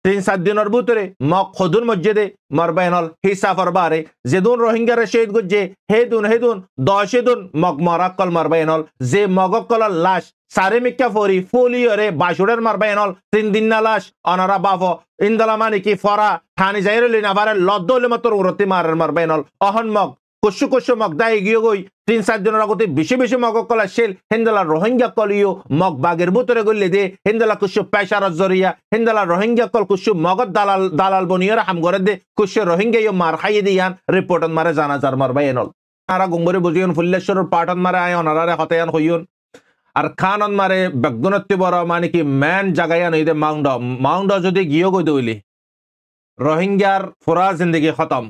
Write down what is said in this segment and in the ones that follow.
3-7 দিনের ভিতরে মগ খদুন মসজিদে মরবাইনল হিসাফর বারে যেদুন রোহিঙ্গারে শহীদ গুজে হেদুন 10 দিন মগ মরাক্কল মরবাইনল যে মগক্কল লাশ সারে মিক্কা ফরি ফুলিয়রে বাসুরের মরবাইনল 3 দিন না লাশ অনারা বাফো ইন্দলা মানে কি ফরা থানি যাইরলি না বারে লদ্দলে মতর উরতি মারের মরবাইনল অহন মগ কুসু মগ দাই গিয়ে গই 3-7 দিনের আগতে বেশি মগক্কল আসছিল হিন্দলা রোহিঙ্গা কলিও মগ বাগের ভিতরে গল্লে দে হিন্দলা কুসু পেশার জরিয়া হিন্দলা রোহিঙ্গা কল কুসু মগত দালাল বনিয়র হাম করে দে কুসু রোহিঙ্গা ইও মার খাইয়ে দিয়ান রিপোর্টন মারে জানাজার মরবাইনল আরা গুম্বরে বুঝিয়ন ফুল্লেশ্বরের পাটন মারে আয় অনারারে হতায়ান হইয়ন আর খানন মারে বেগদনত্তি বড় মানে কি ম্যান জাগায়ান এই দে মাউন্ড যদি গিয়ে গই দইলি রোহিঙ্গার ফুরা জিন্দগি খতম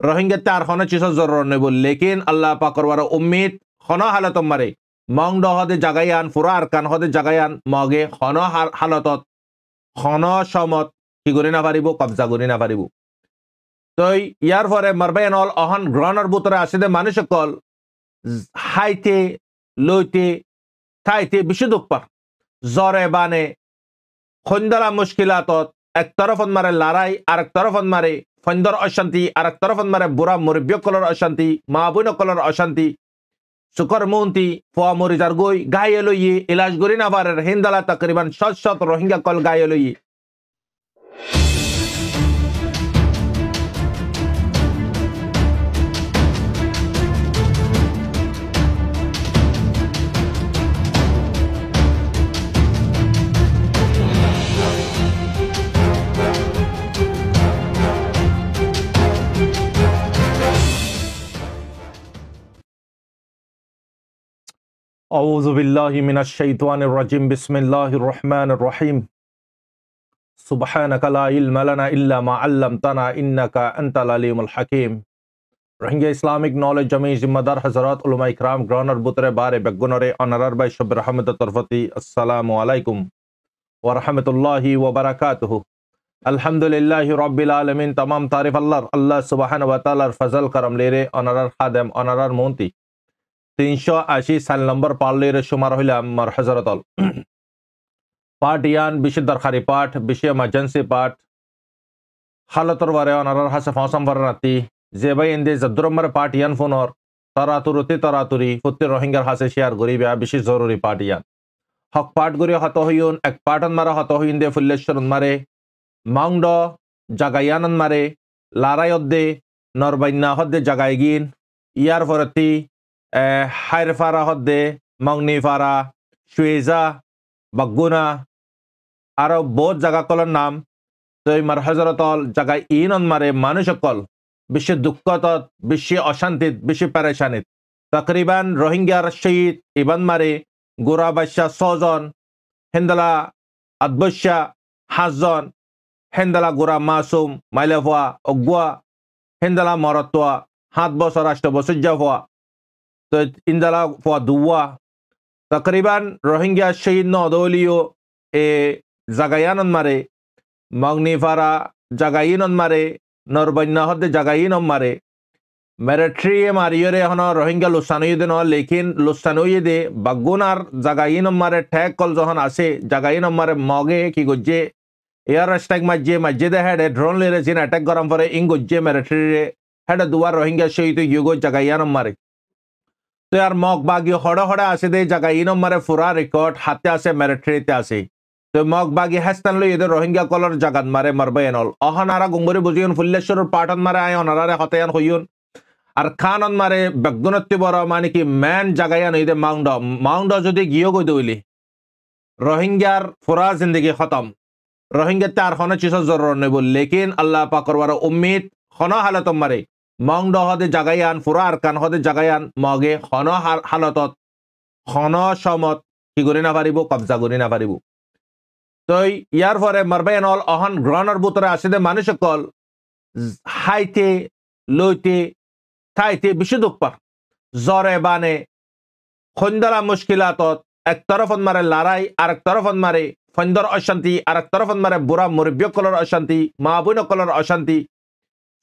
रोहिंग्या तार खाना चीज़ जरूर नहीं बोल लेकिन अल्लाह पाकर वारा उम्मीद खाना हालत मारे मांग डो हदे जगायान फुरार कान हदे जगायान मागे खाना हालतत खाना शामत की गुरी ना पारिबो कब्जा गुरी ना पारिबो तो यार फरे मरबायन ऑल अहन ग्रानर बुतरे आसिदे मानुष कल हाइते लोइते थाइते बिशुदुक पर जोरे बाने खुंदला मुश्किलातत एक तरफ मारे लड़ाई और एक तरफ मारे फंदर अशांति और एक तरफ मारे बुरा मुरब्बियो कलर अशांति माबुनो कलर अशांति सुकर मुंती फुआ मुरिजार गोई गायलो ये इलाज गुरी ना बारे हिंदला तकरीबन 7 रोहिंग्या कल गायलो ये औज़ु बिल्लाहि मिनश शैतानिर रजीम बिस्मिल्लाहिर रहमानिर रहीम सुब्हानका ला इल्मा लना इल्ला मा अल्लमतना इन्नका अंतल अलीमुल हकीम रोहिंग्या इस्लामिक नॉलेज जमी जिम्मेदार हजरत उलमा इकराम ग्रानर बुतरे बारे बेगुनरे अनरर बाय शब रहमत तरफती अस्सलामु अलैकुम व रहमतुल्लाहि व बरकातुहु अल्हम्दुलिल्लाहि रब्बिल आलमीन तमाम तारीफ अल्लाह सुब्हानहु व तआला फजल करम लेरे अनरर खादम अनरर मुंती 380 साल नंबर पार्लेर शुमार हইলাম মার হযরতল পাঠ ইয়ান বিশেষ দরকারি পাঠ বিশেষ এমার্জেন্সি পাঠ হালতর বারে অনারার হাসে ফাঁসাম ফরাতি যে ভাই ইন্দে জদ্রমর পাঠ ইয়ান ফোনর তারাতুরি ফুত্তি রোহিঙ্গার হাসে শেয়ার করিবে বিশেষ জরুরি পাঠ ইয়ান হক পাঠ গরি হত হইউন এক পাঠন মারা হত হইন দে ফুল্লেশ্বরন মারে মাউন্ড জাগায়ানন মারে লারায়দ্দে নরবাইন্না হদ্দে জাগাইগিন ইয়ার ফরতি হাইরফারা হদ্দে মংনিফারা শুয়েজা বাগুনা আরো বহুত জায়গা কলর নাম তো মার হজরতল জায়গায় ইনন মারে মানুষ কল বিশ্ব দুঃখত বিশ্ব অশান্তিত বিশ্ব পেরেশানিত তকরিবান রোহিঙ্গার শহীদ ইবান মারে গোরা বাদশা 6 জন হেন্দলা আদবশা 7 জন হেন্দলা গোরা মাসুম মাইলেফা অগুয়া হেন্দলা মরতোয়া 7 বছর 8 বছর যাওয়া तो इंदला फुआ दुआ तकरीबन रोहिंग्या शहीद नदलियो ए जगायानन मारे मगनीफारा जगायिनन मारे नरबन्ना हदे जगायिनन मारे मिलिट्री मारियोरे हन रोहिंग्या लुसानुये दे न लेकिन लुसानुये दे बागुनार जगायिनन मारे ठेक कल जहन आसे जगायिनन मारे मगे की गुज्जे एयर स्ट्राइक मज्जे दे हेड ड्रोन लेरे जिन अटैक गरम परे इन गुज्जे मिलिट्री हेड दुआ रोहिंग्या शहीद युगो जगायिनन मारे तो यार मग बागी हड़ा आसे दे जगह इनो मारे फुरा रिकॉर्ड हाथे आसे मिलिट्रीते आसे तो मग बागी हस्तान लो ये रोहिंग्या कलर जगत मारे मरबायनल अहनारा गुंबरे बुझियन फुल्लेश्वर पाटन मारे आय अनारारे हतायान हइयन আর খানন মারে বেগদনত্তি বড় মানে কি ম্যান জাগায়ান এই দে মাউন্ড যদি গিয়ে গই দইলি রোহিঙ্গার ফুরা জিন্দগি খতম रोहिंग्या तार खाना चीज़ जरूर नहीं बोल लेकिन अल्लाह पाकर वारा उम्मीद खाना हालत मारे मांग डो हदे जगायान फुरार कान हदे जगायान मागे खाना हालतत खाना शामत की गुरी ना पारिबो कब्जा गुरी ना पारिबो तो यार फरे मरबायन ऑल अहन ग्रानर बुतरे आसिदे मानुष कल हाइते लोइते थाइते बिशुदुक पर जोरे बाने खुंदला मुश्किलातत एक तरफ मारे लड़ाई और एक तरफ मारे फंदर अशांति और एक तरफ मारे बुरा मुरब्बियो कलर अशांति माबुनो कलर अशांति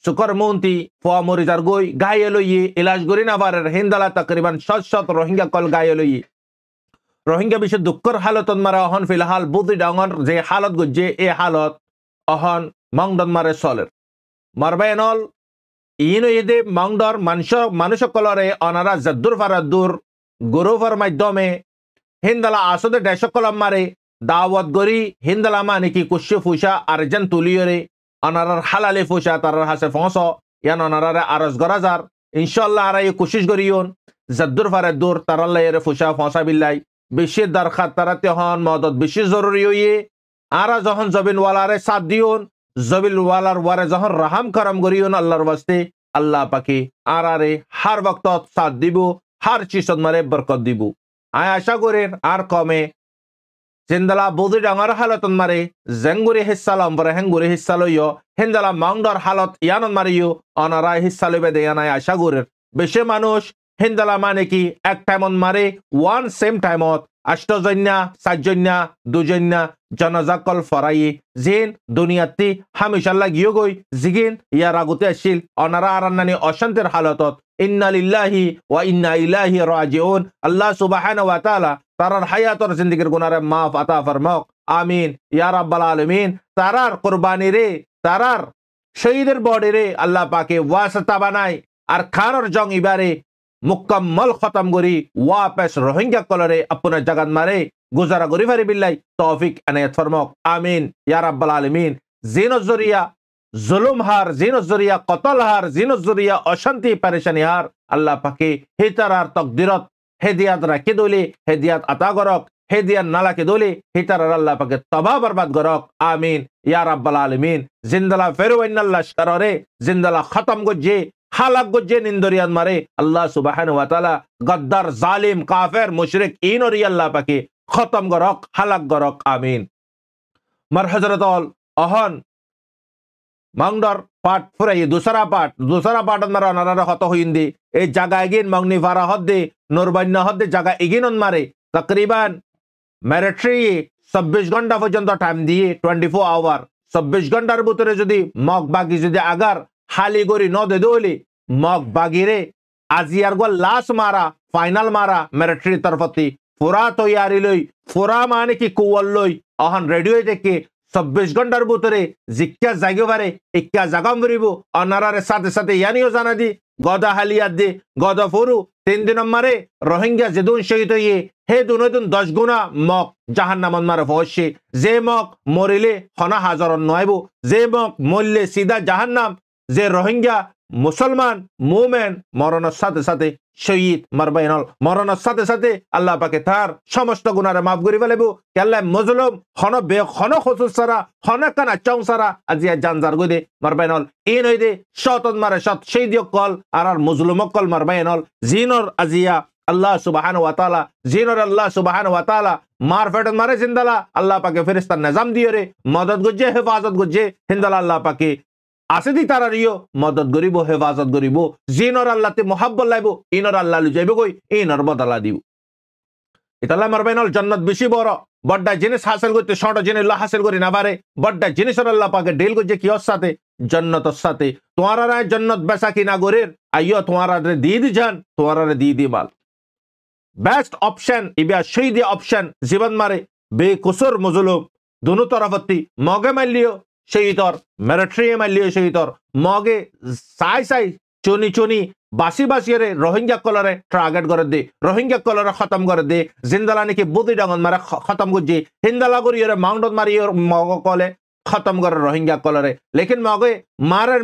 सुकर मुंती फुआ मुरिजार गोई गायलो ये इलाज गुरी ना बारे हिंदला तकरीबन 7 रोहिंग्या कल गायलो ये रोहिंग्या विषय दुक्कर हालत मारा हन फिलहाल बुद्धि डांगर जे हालत गुज्जे ए हालत অহন মংডন মারে চলের মারবাইনল ইনো ইদে মংডর মানুষ কলরে অনারা জদ্দুর ফারাদ্দুর গুরুফর মাধ্যমে হিন্দালা আসদে ডেসকলম মারে দাওয়াত গরি হিন্দালা মানে কি কুশি ফুসা আরজন তুলিয়রে অনারার হালালে ফুসা তারার হাসে ফস ইয়ান অনারারে আরজ গরাজার ইনশাআল্লাহ আর এই কোশিশ করিয়ন জদ্দুর ফারাদ্দুর তারাল্লা এর ফুসা ফসা বিল্লাই বেশি দরখাত তারাতে হন মদত বেশি জরুরি হইয়ে আরা যখন জবিন ওয়ালারে সাথ দিয়ন জবিল ওয়ালার ওয়ারে যখন রাহাম করম করিয়ন আল্লাহর ওয়াস্তে আল্লাহ পাকি আরারে হার বক্তত সাথ দিব হার চিসত মারে বরকত দিব আয় আশা করেন আর কমে জিন্দালা বুদি ডাঙর হালতন মারে জেঙ্গুরি হিসালম পরে হেঙ্গুরি হিসালইয় হিন্দালা মাংডর হালত ইয়ানন মারিও অনারা হিসালবে দেয়ানায় আশা করেন বেশি মানুষ হিন্দালা মানে কি এক টাইমত মারে ওয়ান সেম টাইমত আষ্টজন্যা সাতজন্যা দুজন্যা জনজাকল ফরাই জিন দুনিয়াতি হামিশাল্লাহ গিয়ে গই জিগিন ইয়ার আগতে আসিল অনারা আরান্নানি অশান্তির হালতত ইন্না লিল্লাহি ওয়া ইন্না ইলাইহি রাজিউন আল্লাহ সুবহানাহু ওয়া তাআলা তারার হায়াতর জিন্দেগির গুনারে মাফ আতা ফরমাক আমিন ইয়া রাব্বাল আলামিন তারার কুরবানি রে তারার শহীদের বডি রে আল্লাহ পাকে ওয়াসতা বানাই আর খানর জং ইবারে মুকম্মল খতম করি ওয়াপস রোহিঙ্গা কলরে আপনার জাগাত মারে গুজারা করি ফারি বিল্লাই তৌফিক এনায়েত ফরমাক আমিন ইয়া রাব্বাল আলামিন জিনজ জরিয়া জুলুম হার জিনজ জরিয়া কতল হার জিনজ জরিয়া অশান্তি পরেশানি হার আল্লাহ পাকে হিতারার তকদিরত হেদিয়াত রাখি দলি হেদিয়াত আতা করক হেদিয়াত নালাকে দলি হিতারার আল্লাহ পাকে তবাহ বরবাদ করক আমিন ইয়া রাব্বাল আলামিন জিন্দালা ফেরওয়াইনাল লশকরে জিন্দালা খতম গজ্জে হালাক গজ্জে নিন্দরিয়াত মারে আল্লাহ সুবহানাহু ওয়া তাআলা গদ্দার জালিম কাফের মুশরিক ইনরি আল্লাহ পাকে খতম করক হালাক করক আমিন মার হযরতল অহন মাংডর পাট ফুরাই দুসরা পাট মারা নারা হত হইন্দি এই জায়গা এগিন মংনি ফারা হদ্দে নুরবান্য হদ্দে জায়গা এগিনন মারে তকরিবান ম্যারিটরি 26 ঘন্টা পর্যন্ত টাইম দিয়ে 24 আওয়ার 26 ঘন্টার ভিতরে যদি মগ বাগি যদি আগার হালি গরি ন দে দলি মগ বাগিরে আজিয়ার গো লাস্ট মারা ফাইনাল মারা ম্যারিটরি তরফতি ফুরা তৈয়ারি লই ফুরা মানে কি কুয়াল লই অহন রেডি হয়ে থেকে 26 ঘন্টার ভিতরে জিক্কা জাগিও পারে ইক্কা জাগাম করিব অনারারে সাথে সাথে ইয়ানিও জানা দি গদা হালিয়াত দি গদা ফুরু 3 দিন মারে রোহিঙ্গা যেদুন শহীদ হইয়ে হে দুনদুন 10 গুণা মক জাহান্নামত মারে ফসে যে মক মরিলে হনা হাজারন নয়ব যে মক মরলে সিধা জাহান্নাম যে রোহিঙ্গা মুসলমান মুমেন মরণের সাথে সাথে শহীদ মারবাইনল মরণের সাথে সাথে আল্লাহ পাকে তার সমস্ত গুনারে মাফ করি ফেলেব কেল্লা মজলুম হন বে হন খসুস সারা হন কানা চং সারা আজিয়া জানজার গদে মারবাইনল ইন হইদে শতন মারে শত শহীদ কল আর মজলুম কল মারবাইনল জিনর আজিয়া আল্লাহ সুবহানাহু ওয়া তাআলা জিনর আল্লাহ সুবহানাহু ওয়া তাআলা মার ফেটন মারে জিন্দালা আল্লাহ পাকে ফেরেশতা নিজাম দিও রে মদদ গজ্জে হেফাজত গজ্জে হিন্দালা আল্লাহ পাকে আসেদি তারা রিও মদত করিব হেফাজত করিব জিনর আল্লাহতে মোহাব্বত লাইব ইনর আল্লাহ লু যাইব কই ইনর বদলা দিব ইতাল্লাহ মারবাইনল জান্নাত বেশি বড় বড়টা জিনিস হাসিল করতে ছোট জিনিস হাসিল করি না পারে বড়টা জিনিসর আল্লাহ পাকে ডিল করছে কি ওর সাথে জান্নাতর সাথে তোমারা জান্নাত বেচা কিনা করের আইয়ো তোমারা দিয়ে দি যান তোমারা দিয়ে দি মাল বেস্ট অপশন ইবিয়া শহীদ অপশন জীবন মারে বেকুসুর মজলুম দুনো তরফতি মগে মারলিও শহীদর মিলিটারি মারলিও শহীদর মগে সাই সাই চুনি চুনি বাসি বাসিয়ে রোহিঙ্গা কলরে টার্গেট করে দে রোহিঙ্গা কলরে খতম করে দে জিন্দালা নাকি বুদি ডাঙন মারে খতম করছে হিন্দালা করি মাউন্টন মারি মগ কলে খতম করে রোহিঙ্গা কলরে লেকিন মগে মারের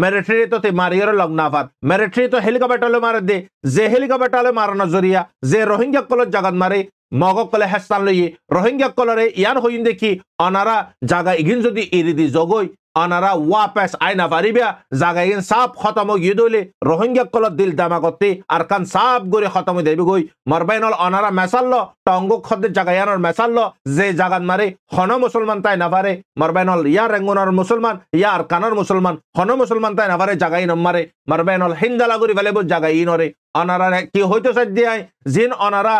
মিলিটারি তো তে মারিয়র লগ না পার মিলিটারি তো হেলিকপ্টারে মারে দে যে হেলিকপ্টারে মারানো জরিয়া যে রোহিঙ্গা কলর জাগাত মারে মগ কলে হেস্তান লইয়ে রোহিঙ্গা কলরে ইয়ার হইন দেখি অনারা জাগা ইগিন যদি এরি দি জগই অনারা ওয়াপস আইনা পারিবা জাগা ইগিন সাপ খতম গিয়ে দইলে রোহিঙ্গা কলর দিল দামা করতে আর কান সাপ গরে খতম দেবে গই মারবাইনল অনারা মেসাল্ল টঙ্গ খদ্দে জাগা ইয়ানোর মেসাল্ল যে জাগাত মারে হন মুসলমান তাই না পারে মারবাইনল ইয়ার রেঙ্গুনার মুসলমান ইয়ার কানার মুসলমান হন মুসলমান তাই না পারে জাগা ইন মারে মারবাইনল হিন্দালা গরি ফেলেব জাগা ইনরে অনারা কি হইতো সাজ দিয়ে জিন অনারা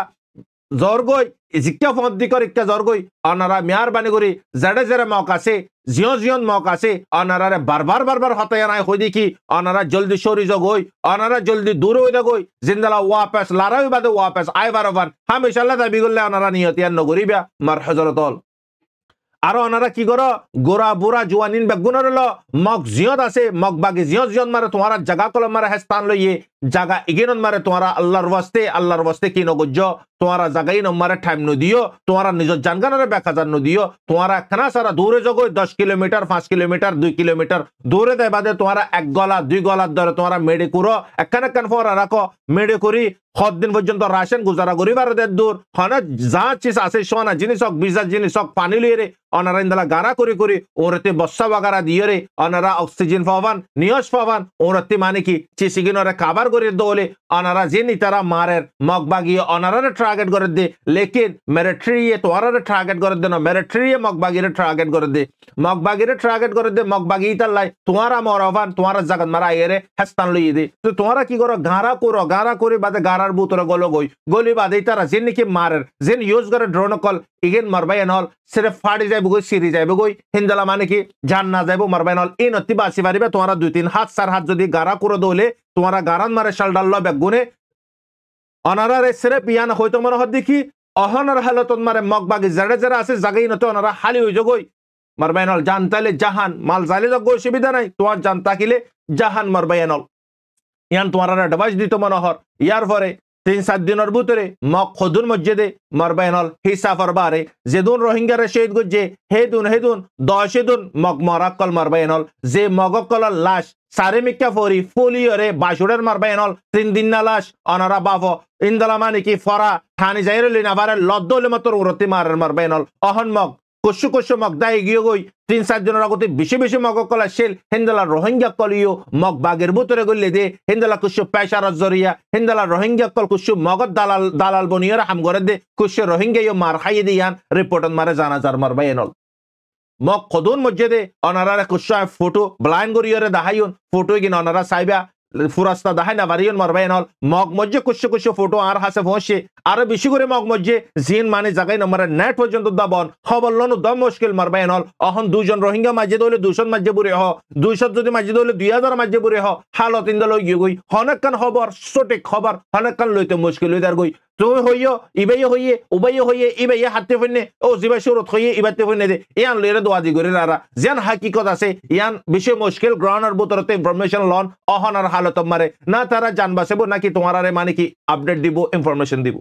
জর্গই জিক্কা ফন্দি করে ইক্কা জর্গই অনারা মেহরবানি করি জেডে জেডে মক আছে জিয়ন মক আছে অনারারে বারবার হতায় নাই হই দেখি অনারা জলদি সরি জগই অনারা জলদি দূর হই দগই জিন্দালা ওয়াপস লারাই বাদে ওয়াপস আই বারবার হামেশাল্লাহ দাবি করলে অনারা নিয়তিয়ান নগরিবা মার হযরতল আরো ওনারা কি করো গোরা বুড়া জুয়ানিন বেগুনের হলো মগ জিয়ত আছে মগ বাগি জিয়ত মারে তোমার জায়গা কলম মারে হেস্তান লইয়ে জায়গা ইগিনত মারে তোমার আল্লাহর ওয়াস্তে কি নগজ্য তোমার জায়গাই নম্বরে টাইম নদিও তোমার নিজের জানগানের বেকাজার নদিও তোমার একখানা সারা দূরে জগো 10 কিলোমিটার 5 কিলোমিটার 2 কিলোমিটার দূরে দেয় বাদে তোমার 1 গলা 2 গলার ধরে তোমার মেডি করো একখানে ফরা রাখো মেডি করি 7 দিন পর্যন্ত রাশন গুজারা করিবার দূর হনে যা চিজ আছে সোনা জিনিস হোক বিজা জিনিস হোক পানি লিয়ে রে অনারা ইন্দলা গারা করি ওরতে বস্তা বাগারা দিয়ে রে অনারা অক্সিজেন পাবান নিয়স পাবান ওরতে মানে কি চিসিগিনরে খাবার করে দোলে অনারা জিনি তারা মারের মগবাগিয়ে অনারারে টার্গেট করে দে লেকিন মিলিটারিয়ে তোরারে টার্গেট করে দে না মিলিটারিয়ে মগবাগিরে টার্গেট করে দে মগবাগিরে টার্গেট করে দে মগবাগি তালাই তোরা মরবান তোরা জাগাত মারা এরে হাস্তান লইয়ে দে তো তোরা কি করো গারা করে বাদে গারার বুতরে গলি বাদে তারা জিনি কি মারের জিন ইউজ করে ড্রোন কল ইগেন মারবাই নল সির্ফ ফাড়ি যাইব গই সিরি যাইব গই হিন্দলা মানে কি জান না যাইব মারবাই নল এই নতি বাসি পারিবে তোরা 2-3 হাত 4 হাত যদি গারা করে দলে তোরা গারান মারে শাল ডাল্ল বেগুনে অনারারে সির্ফ ইয়ান হয়তো মনে হদ দেখি অহনার হালত মারে মগবাগি যারা আছে জাগাই নতে অনারা হালি হই জগই মারবাই নল জানতালে জাহান মাল জালে জগ অসুবিধা নাই তোমার জান তাকিলে জাহান মারবাই নল ইয়ান তোমার অ্যাডভাইস দিত মনোহর ইয়ার পরে 3-7 দিনের ভিতরে মগ খদুন মসজিদে মারবাইনল হিসাফর বারে যেদুন রোহিঙ্গারে শহীদ গুজে হেদুন 10 দিন মগ মরাক্কল মারবাইনল যে মগক্কল লাশ সারে মিক্কা ফরি ফুলিয়রে বাসুরের মারবাইনল 3 দিন না লাশ অনারা বাফো ইন্দলা মানে কি ফরা থানি যাইরে লিনা বারে লদ্দলে মতর উরতি মারবাইনল অহন মগ কুসু মগ দাই গিয়ে গই 3-4 দিনের আগতে বেশি মগক্কল আসছিল হিন্দলা রোহিঙ্গা কলিও মগ বাগের ভিতরে গলে দে হিন্দলা কুসু পেশার জরিয়া হিন্দলা রোহিঙ্গা কল কুসু মগত দালাল বনিয়র হাম করে দে কুসু রোহিঙ্গা ইও মার খাইয়ে দিয়ান রিপোর্টন মারে জানাজার মারবাইনল মগ খদুন মসজিদে অনারা কুসু ফটো ব্লাইন্ড গরিয়রে দাহাইন ফটো গিন অনারা সাইবা ফুরাস্তা দাহাই না বারিয়ন মারবাইনল মগ মজ্জে কুসু ফটো আর হাসে পৌঁছে আরো বেশি করে মগ মজ্জে জিন মানে জায়গায় নম্বরে নেট পর্যন্ত দাবন খবর লনো দম মুশকিল মারবাইনল অহন 2 জন রোহিঙ্গা মাঝে দলে 200 মাঝে বুড়ে হ 200 যদি মাঝে দলে 2000 মাঝে বুড়ে হ হালত ইন্দল গই হনকান খবর সঠিক খবর হনকান লইতে মুশকিল হইদার গই তুই হইও ইবাই হইয়ে উবাই হইয়ে ইবাই হাতে ফিনে ও জিবা শুরুত হইয়ে ইবাতে ফিনে দে ইয়ান লইরে দোয়াদি করে রারা যেন হাকিকত আছে ইয়ান বেশি মুশকিল গ্রাউন্ডের ভিতরতে ইনফরমেশন লন অহনার হালত মারে না তারা জানবাসেব নাকি তোমারে মানে কি আপডেট দিব ইনফরমেশন দিব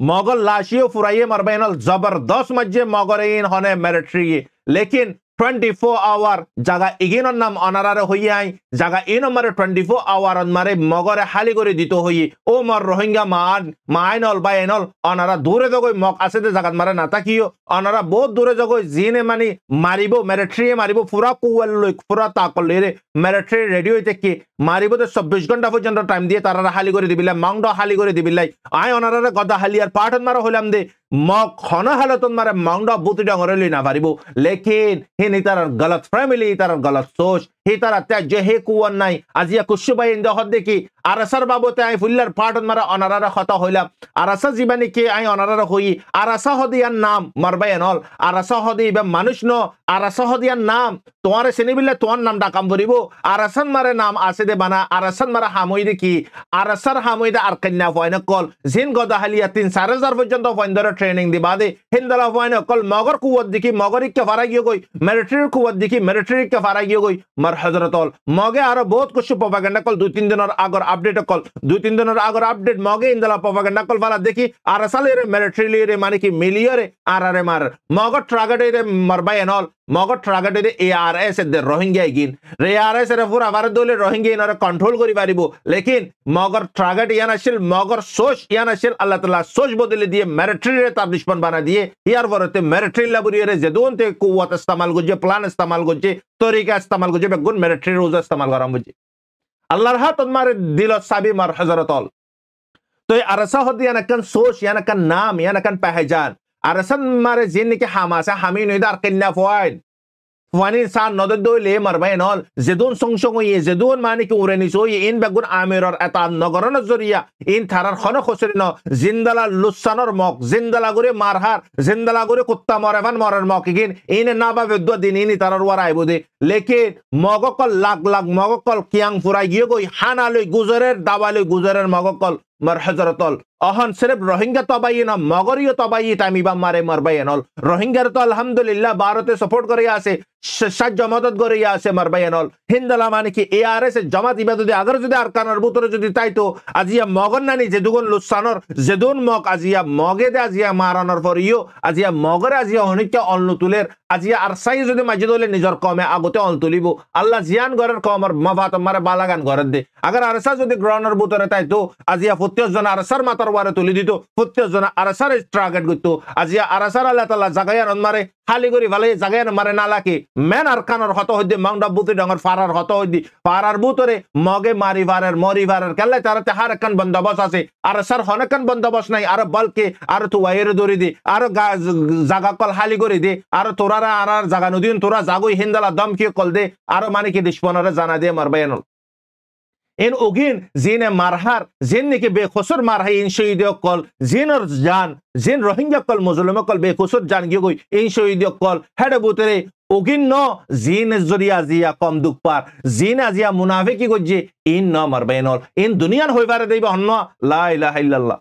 মগল লাশিও ফুরাইয়ে মারবাইনল জবরদস্ত মজ্জে মগরেইন হনে মিলিটারি लेकिन 24 आवर জায়গা ইগিনর নাম অনারারে হইয়ে আই জায়গা এই নম্বরে 24 আওয়ার মারে মগরে হালি করে দিত হইয়ে ও মর রোহিঙ্গা মাইনল বাইনল অনারা দূরে জগই মগ আছে যে জায়গা মারে না তাকিও অনারা বহুত দূরে জগই জিনে মানে মারিব মিলিটারি মারিব পুরা কুয়াল লই পুরা তাকল রে মিলিটারি রেডি হইতে কি মারিব তো 24 ঘন্টা পর্যন্ত টাইম দিয়ে তারা হালি করে দিবিলা মাংড হালি করে দিবিলাই আই অনারারে গদা হালিয়ার পাঠন মারা হইলাম দে মগ খন হালতন মারে মাংড বুতি ডঙরে লই না পারিব লেকিন হি তার গলত ফ্যামিলি তার গলত সোচ হি তার ত্যাজ্য হে কুয়ান নাই আজিয়া কুসুবাই ইন্দা হদ দেখি আরাসার বাবতে আই ফুল্লার পাঠন মারা অনারারে খতা হইলাম আরাসা জীবানি কে আই অনারারে হই আরাসা হদিয়ার নাম মারবাইনল আরাসা হদি বা মানুষ ন আরাসা হদিয়ার নাম তোমারে চিনিবিলে তোমার নাম ডাকাম করিব আরাসান মারে নাম আছে দে বানা আরাসান মারা হামই দেখি আরাসার হামই দে আর কন্যা ফয়ন কল জিন গদা হালিয়া 3-4,000 পর্যন্ত ফয়ন্দরে ট্রেনিং দিবা দে হিন্দলা ফয়ন কল মগর কুওয়াত দেখি মগরিক কে ফারা গিয়ে গই মিলিটারি কুওয়াত দেখি মিলিটারি কে ফারা গিয়ে গই মার হযরতল মগে আর বহুত কিছু প্রপাগান্ডা কল 2-3 দিনের আগর আপডেট কল 2-3 দিনের আগর আপডেট মগে ইন্দলা প্রপাগান্ডা কল ফারা দেখি আরাসালের মিলিটারি রে মানে কি মিলিয়রে আরারে মার মগর ট্রাগেডে রে মারবাইনল মগর ট্রাগেডে রে ARS দে রোহিঙ্গা গিন রে ARS রে পুরা ভারত দলে রোহিঙ্গা ইনরে কন্ট্রোল করি পারিব লেকিন মগর ট্রাগেড ইয়ান আসিল মগর সোচ ইয়ান আসিল আল্লাহ তাআলা সোচ বদলে দিয়ে মিলিটারি রে তার দুশমন বানা দিয়ে ইয়ার পরতে মিলিটারি লাবুরিয়ে যেদুন তে কুওয়াত ইস্তেমাল গজে প্ল্যান ইস্তেমাল গজে তরিকা ইস্তেমাল গজে বেগুন মিলিটারি রোজ ইস্তেমাল করাম বুঝি আল্লাহর হাত মারে দিল সাবি মার হযরতল তো আরসা হদি ইয়ানকান সোচ ইয়ানকান নাম ইয়ানকান পাহজান আরসান মারে জিন কি হামাসা হামি নইদার কিন্না ফওয়াইদ ফানি সান নদর দলে মারবাইনল যেদুন সংসং ইয়ে যেদুন মানে কি উরেনি সো ইন বেগুন আমিরর এতা নগরন জরিয়া ইন থারার খন খসরিন জিন্দালা লুসানর মক জিন্দালা গরে মারহার জিন্দালা গরে কুত্তা মরাভান মরার মক গিন ইন না বা বেদ দিন ইনি তারার ওয়ার আইবুদে লেকিন মগকল লাখ লাখ মগকল কিয়াং ফুরাই গিয়ে গই হানালই গুজরের দাবালই গুজরের মগকল মার হজরতল অহন সির্ফ রোহিঙ্গা তবাই না মগরীয় তবাই টাইমিবা মারে মারবাই এনল রোহিঙ্গার তো আলহামদুলিল্লাহ ভারতে সাপোর্ট করে আছে সাহায্য মদত করে আছে মারবাই এনল হিন্দলা মানে কি এআরএস জামাত ইবা যদি আগর যদি আরকানের ভিতরে যদি তাইতো আজিয়া মগন নানি যে দুগুন লুসানর যেদুন মগ আজিয়া মগে দে আজিয়া মারানোর পর ইও আজিয়া মগরে আজিয়া অনেকটা অন্ন তুলের আজিয়া আর সাই যদি মাজিদ হলে নিজের কমে আগতে অল তুলিব আল্লাহ জিয়ান ঘরের কমর মাফাত মারে বালাগান ঘরের দে আগর আরসা যদি গ্রহণের ভিতরে তাইতো আজিয়া 40 জন আরসার মাতার ওয়ারে তুলি দিত 40 জন আরসার টার্গেট করতো আজিয়া আরসার আল্লাহ তাআলা জাগায়ার মারে খালি করি ভালো জাগায়ার মারে নালাকি মেন আর কানর হত হইদি মাংডা বুতি ডঙ্গর ফারার হত হইদি ফারার বুতরে মগে মারি ফারার মরি ফারার কেলে তারাতে হার একখান বন্দোবস্ত আছে আরসার হনকান বন্দোবস্ত নাই আর বলকে আর তো ওয়াইরে দরি দি আর জাগা কল খালি করে দি আর তোরারা আর জাগা নদীন তোরা জাগুই হিন্দালা দম কি কল দে আর মানে কি দুশ্মনরে জানা দে মারবায়ন in ogin zine marhar zin ne ke bekhosor marha in shahid kol zinor jan zin rohingya kol muslim kol bekhosor jan gi goi in shahid kol hede butere ogin no zin zuriya zia kom dukpar zin azia munafiki gojje in no marbenol in duniyan hoibare deiba honno la ilaha illallah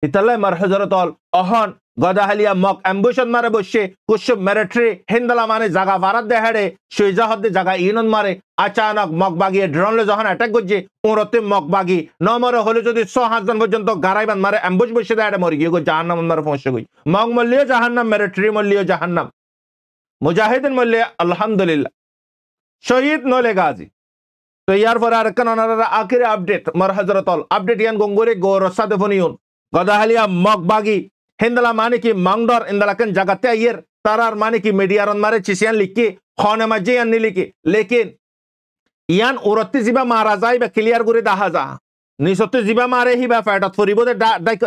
italla marhazaratol ahon গদাহালিয়া মক অ্যাম্বুশন মারে বসে কুসুম military হিন্দলা মানে জায়গা ভারত দে হেডে সুইজা হদ্দে জায়গা ইনন মারে আচানক মক বাগিয়ে ড্রোনলে যখন অ্যাটাক করছে ওরতে মক বাগি নমরে হলে যদি 6-7 জন পর্যন্ত গারাইবান মারে অ্যাম্বুশ বসে দেয় মরে গিয়ে জাহান্নাম মারে পৌঁছে গই মক মল্লিও জাহান্নাম মিলিটারি মল্লিও জাহান্নাম মুজাহিদিন মল্লিয়া আলহামদুলিল্লাহ শহীদ নলে গাজী তো ইয়ার পরে আর কেন আখির আপডেট মার হযরতল আপডেট ইয়ান গঙ্গুরে গোরসাদে ফনিউন গদাহালিয়া মক বাগি হিন্দলা মানে কি মাংডর ইন্দলাকন জাগাতে আইয়ের তারার মানে কি মিডিয়ারন মারে চিসিয়ান লিখকে খনে মাঝে ইয়ান লিখে লেকিন ইয়ান উরত্তি জিবা মারা যায় বা ক্লিয়ার করে দেখা যা নিসত্তি জিবা মারে হিবা ফ্যাটাত ফরিব দে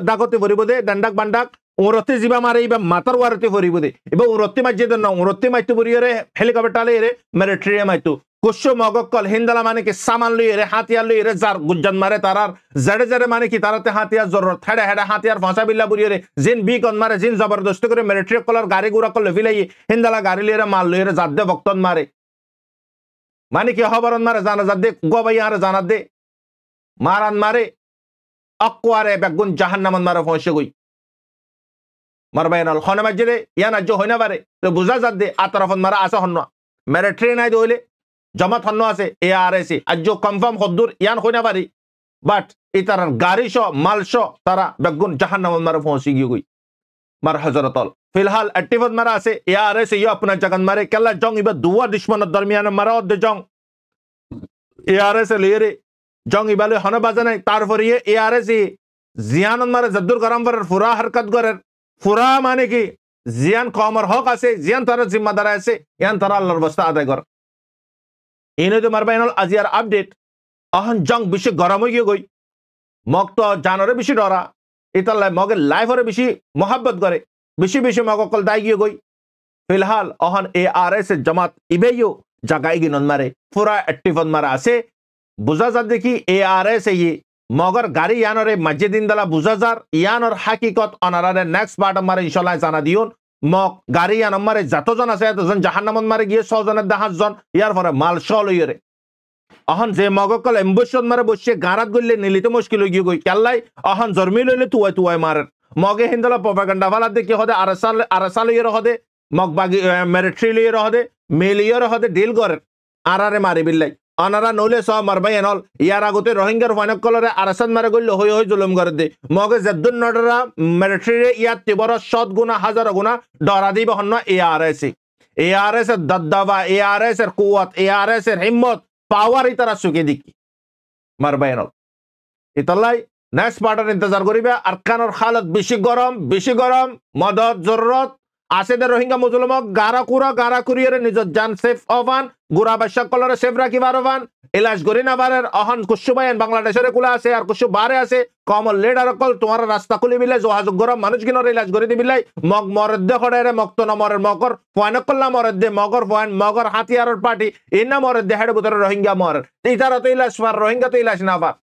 ডাকতে ফরিব দে ডান্ডাক বান্ডাক উরত্তি জিবা মারে হিবা মাতার ওয়ারতে ফরিব দে এবা উরত্তি মাঝে দেন না উরত্তি মাইতে বরিয়রে হেলিকপ্টার টালে রে মিলিটারি মাইতো কুশো মগকল হিন্দলা মানে কি সামান লইয়ে রে হাতিয়ার লইয়ে রে জার গুজ্জান মারে তারার জড়ে জড়ে মানে কি তারাতে হাতিয়ার জরুরত হেডে হেডে হাতিয়ার ফাঁসা বিল্লা বুড়িয়ে রে জিন বি কন মারে জিন জবরদস্তি করে মিলিটারি কলার গাড়ি গুড়া কল ফিলাই হিন্দলা গাড়ি লইয়ে রে মাল লইয়ে রে জাত দে বক্তন মারে মানে কি হবরন মারে জানা জাত দে গোবাই আরে জানা দে মারান মারে অকওয়ারে বেগুন জাহান্নামন মারে পৌঁছে গই মারবাইনাল খনে মাঝে ইয়ান আজ হইনা পারে তো বুঝা জাত দে আতরফন মারা আসা হন মিলিটারি নাই দইলে জমাত হন্ন আছে এআরএস আজ কনফার্ম হদ্দুর ইয়ান হইনা পারি বাট ইতার গাড়ি শ মাল শ তারা বেগুন জাহান্নাম মারে পৌঁছে গিয়ে গই মার হযরতল ফিলহাল অ্যাক্টিভ মারা আছে এআরএস ইয়া আপনা জাগান মারে কেলা জং ইবা দুয়া দুশমনের দরমিয়ান মারা অদ জং এআরএস লিয়ে জং ইবালে হন বাজে নাই তারপরে এআরএস জিয়ান মারে জদ্দুর গরম পর ফুরা হরকত করের ফুরা মানে কি জিয়ান কমর হক আছে জিয়ান তার জিম্মাদার আছে ইয়ান তারা আল্লাহর বস্তা আদায় কর ইনো তো মারবাইনল আজিয়ার আপডেট অহন জং বেশি গরম হয়ে গিয়ে গই মগ তো জানরে বেশি ডরা ইতাল্লাই মগের লাইফরে বেশি মোহাব্বত করে বেশি বেশি মগ কল দায় গিয়ে গই ফিলহাল অহন এআরএস জামাত ইবেইও জাগাই গিনন মারে পুরা অ্যাক্টিভন মারা আছে বুঝা যা দেখি এআরএস ই মগর গাড়ি ইয়ানরে মসজিদিন দলা বুঝা যার ইয়ানর হাকিকত অনারারে নেক্সট পার্ট মারে ইনশাআল্লাহ জানা দিউন মক গাড়ি ইয়ান মারে যতজন আছে এতজন জাহান্নামন মারে গিয়ে 100 জনের 10 জন ইয়ার পরে মাল শল হইরে অহন যে মগকল এমবুশন মারে বসে গারাত গইলে নিলিতে মুশকিল হই গই কেল্লাই অহন জরমি লইলে তুই মারে মগে হিন্দলা প্রপাগান্ডা ফালা দেখি হদে আরসাল ইয়ে হদে মগ বাগি মিলিটারি লিয়ে হদে মিলিয়র হদে ডিল করে আরারে মারি বিল্লাই অনারা নলে সব মারবাই এনল ইয়ার আগতে রোহিঙ্গার ফাইনক কলরে আরসান মারে গইল হই হই জুলুম করে দে মগে জদ্দুন নডরা মিলিটারি ইয়াত তিবর 100 গুণা 1000 গুণা ডরা দিব হন্ন এআরএস এর দদ্দাবা এআরএস এর কুওয়াত এআরএস এর হিম্মত পাওয়ার ইতারা সুকে দিকি মারবাই এনল ইতাল্লাই নেক্সট পার্টার ইন্তজার করিবে আরকানর হালত বেশি গরম মদত জরুরত আছে দে রোহিঙ্গা মুসলমান গারা কুরিয়ারে নিজর জান সেফ অফান গুড়া বাদশা কলরে সেফ রাখি বারবান ইলাজ করি না বারের অহন কুসুবাইন বাংলাদেশের কুলা আছে আর কুসু বারে আছে কমল লেডার কল তোমার রাস্তা খুলে বিলাই যোগাযোগ গরম মানুষ কিনর ইলাজ করে দিবিলাই মগ মরদ্দে খড়ে মক্ত নমরের মগর ফয়নক কল্লা মরদ্দে মগর ফয়ন মগর হাতিয়ারের পার্টি ইন্না মরদ্দে হেড বুতরে রোহিঙ্গা মর ইতারা তো ইলাজ পার রোহিঙ্গা তো ইলাজ না পার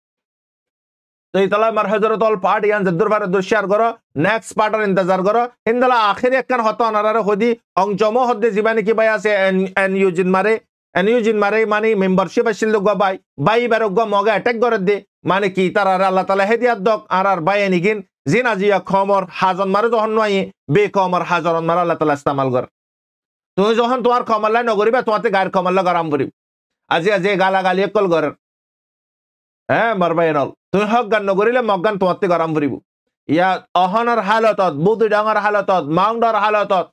তো ইতালা মার হযরতল পার্ট ইয়ান জদ্দুর বারে দুশার করো নেক্সট পার্টার ইন্তজার করো ইন্দলা আখির একখান হত অনারারে হদি অংজম হদ্দে জীবানি কি ভাই আছে এন ইউজিন মারে এনিও জিন মারে মানে মেম্বারশিপ আসছিল গো বাই বেরো গো মগে অ্যাটাক করে দে মানে কি তারা আল্লাহ তাআলা হেদিয়াত দক আর বাই এনিগিন জিন আজিয়া খমর হাজন মারে যখন নয় বে কমর হাজরন মারে আল্লাহ তাআলা ইস্তেমাল কর তুমি যখন তোমার কমল্লা নগরিবা তোমাতে গায়ের কমল্লা গরম করিব আজি গালাগালি কল করেন হ্যাঁ মারবাই নল তুমি হক গান নগরিলে মগান তোমাতে গরম করিব ইয়া অহনার হালতত বুদ্ধি ডাঙর হালতত মাউন্ডার হালতত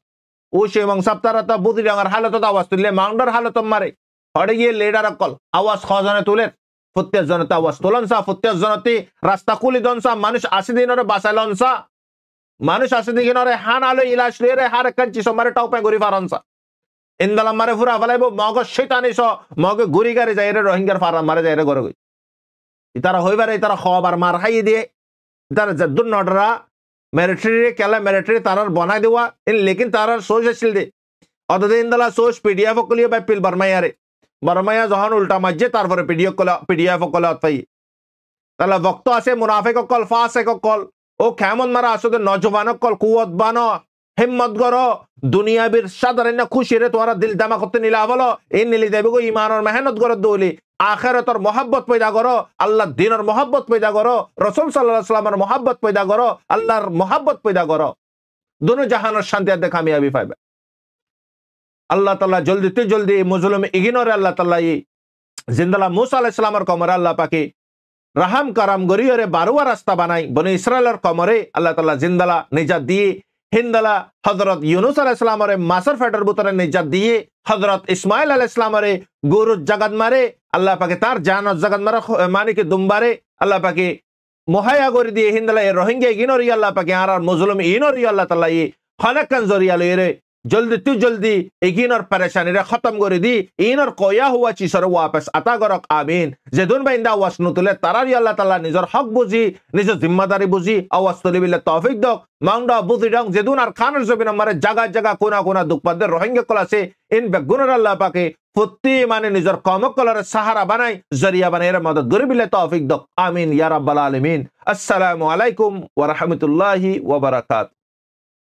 ও সে এবং সপ্তাহত বুদ্ধি ডাঙর হালতত আওয়াজ তুললে মাউন্ডার হালত মারে হড়ে গিয়ে লিডার কল আওয়াজ খজনে তুলেন 40 জনতে আওয়াজ তুলন সা 40 জনতে রাস্তা কুলি দন সা মানুষ 80 দিনরে বাসালন সা মানুষ 80 দিনরে হান আলো ইলাশ রে হার কাঞ্চি সমারে টাউপে গরি ফারন সা ইন্দালা মারে ফুরা ফলাইব মগ শয়তানি স মগ গুরি গারে যায় রে রোহিঙ্গার ফারাম মারে যায় রে গরে গই ইতারা হইবারে ইতারা খবর মার খাই দিয়ে ইতারা জদ্দুন নডরা মিলিটারি কেলা মিলিটারি তারার বনাই দেওয়া লেকিন তারার সোচ আসছিল দে অতদিন ইন্দালা সোচ পিডিএফ কলিয়ে বাই পিল বর্মাইয়ারে বর্মাইয়া যখন উল্টা মাঝে তারপরে পিডিএফ কলে অতপাই তাহলে বক্ত আছে মুনাফিক কল ফাসিক কল ও কেমন মারা আসলে নজওয়ান কল কুওয়াত বানো হিম্মত করো দুনিয়া বীর সাধারণ খুশি রে তোমার দিল দামা করতে নিলা বলো এই নিলি দেবে গো ইমানের মেহনত করো দৌলি আখিরাতের মোহাব্বত পয়দা করো আল্লাহ দ্বীনের মোহাব্বত পয়দা করো রাসূল সাল্লাল্লাহু আলাইহি ওয়াসাল্লামের মোহাব্বত পয়দা করো আল্লাহর মোহাব্বত পয়দা করো দুনো জাহানের শান্তি আর কামিয়াবি পাইবে আল্লাহ তাআলা জলদি মুজলিম ইগনোরে আল্লাহ তাআলা জিন্দালা মুসা আলাইহিস সালামের কমরে আল্লাহ পাকে রাহাম কারাম গরিয়রে বারুয়া রাস্তা বানাই বনি ইসরায়েলের কমরে আল্লাহ তাআলা জিন্দালা নিজাত দিয়ে হিন্দালা হযরত ইউনুস আলাইহিস সালামের মাসর ফাটার বুতরে নিজাত দিয়ে হযরত ইসমাইল আলাইহিস সালামের গরু জাগাত মারে আল্লাহ পাকে তার জানত জাগাত মারা মানে কি দুম্বারে আল্লাহ পাকে মুহায়া করে দিয়ে হিন্দালা রোহিঙ্গা ইগনোরি আল্লাহ পাকে আর মুজলিম ইগনোরি আল্লাহ তাআলা খানাকান জরিয়া লইরে জলদি এগিনর পরেশানিরে খতম করে দি ইনর কয়া হুয়া চিসর ওয়াপস আতা গরক আমিন যেদুন বাইন্দা আওয়াজ নতুলে তারারি আল্লাহ তাআলা নিজর হক বুঝি নিজর জিম্মাদারি বুঝি আওয়াজ তুলি বিলে তৌফিক দক মাংডা বুঝি ডং যেদুন আর খানের জবিন আমারে জায়গা কোনা দুঃখ পাদের রোহিঙ্গা কলাসে ইন বেগুনর আল্লাহ পাকে ফুত্তি মানে নিজর কমক কলার সাহারা বানাই জরিয়া বানাই এর মদদ গরি বিলে তৌফিক দক আমিন ইয়া রাব্বাল আলামিন আসসালামু আলাইকুম ওয়া রাহমাতুল্লাহি ওয়া বারাকাতুহু